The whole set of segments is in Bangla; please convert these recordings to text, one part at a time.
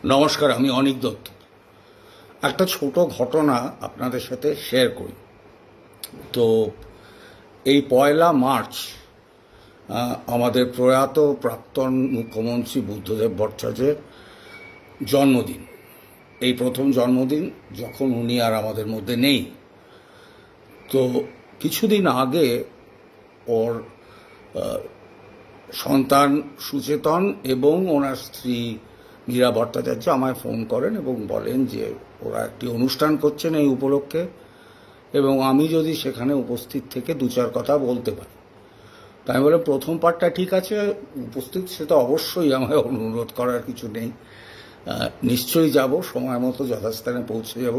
নমস্কার, আমি অনিক দত্ত। একটা ছোট ঘটনা আপনাদের সাথে শেয়ার করি। তো এই 1 মার্চ আমাদের প্রয়াত প্রাক্তন মুখ্যমন্ত্রী বুদ্ধদেব ভট্টাচার্যের জন্মদিন। এই প্রথম জন্মদিন যখন উনি আর আমাদের মধ্যে নেই। তো কিছুদিন আগে ওর সন্তান সুচেতন এবং ওনার স্ত্রী মীরা ভট্টাচার্য আমায় ফোন করেন এবং বলেন যে ওরা একটি অনুষ্ঠান করছেন এই উপলক্ষে এবং আমি যদি সেখানে উপস্থিত থেকে দু চার কথা বলতে পারি। তাই আমি বললাম, প্রথম পার্টটা ঠিক আছে, উপস্থিত সেটা অবশ্যই আমায় অনুরোধ করার কিছু নেই, নিশ্চয়ই যাব, সময় মতো যথাস্থানে পৌঁছে যাব।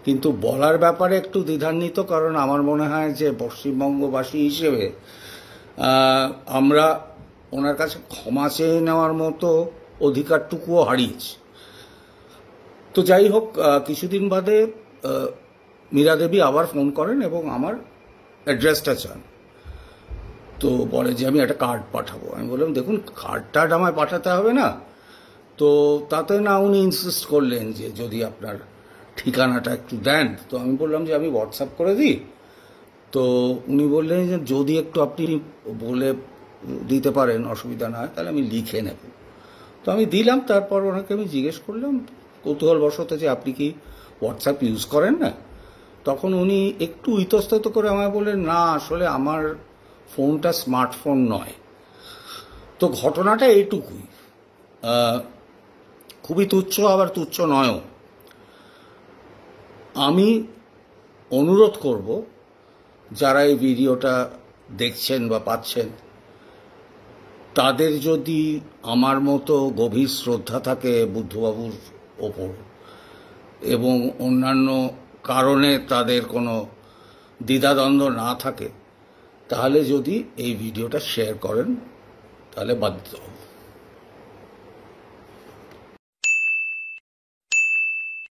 কিন্তু বলার ব্যাপারে একটু দ্বিধান্বিত, কারণ আমার মনে হয় যে পশ্চিমবঙ্গবাসী হিসেবে আমরা ওনার কাছে ক্ষমা চেয়ে নেওয়ার মতো অধিকারটুকুও হারিয়েছি। তো যাই হোক, কিছুদিন বাদে মীরা দেবী আবার ফোন করেন এবং আমার অ্যাড্রেসটা চান। তো বলে যে আমি একটা কার্ড পাঠাবো। আমি বললাম, দেখুন, কার্ডটা আমায় পাঠাতে হবে না। তো তাতে না উনি ইনসিস্ট করলেন যে যদি আপনার ঠিকানাটা একটু দেন। তো আমি বললাম যে আমি হোয়াটসঅ্যাপ করে দিই। তো উনি বললেন যে যদি একটু আপনি বলে দিতে পারেন, অসুবিধা না হয়, তাহলে আমি লিখে নেব। তো আমি দিলাম। তারপর ওনাকে আমি জিজ্ঞেস করলাম কৌতূহলবশত যে আপনি কি হোয়াটসঅ্যাপ ইউজ করেন না? তখন উনি একটু ইতস্তত করে আমায় বললেন, না, আসলে আমার ফোনটা স্মার্টফোন নয়। তো ঘটনাটা এইটুকুই, খুবই তুচ্ছ, আবার তুচ্ছ নয়ও। আমি অনুরোধ করব, যারা এই ভিডিওটা দেখছেন বা পাচ্ছেন, তাদের যদি আমার মতো গভীর শ্রদ্ধা থাকে বুদ্ধবাবুর ওপর এবং অন্যান্য কারণে তাদের কোনো দ্বিধাদ্বন্দ্ব না থাকে, তাহলে যদি এই ভিডিওটা শেয়ার করেন, তাহলে বাধ্য হব।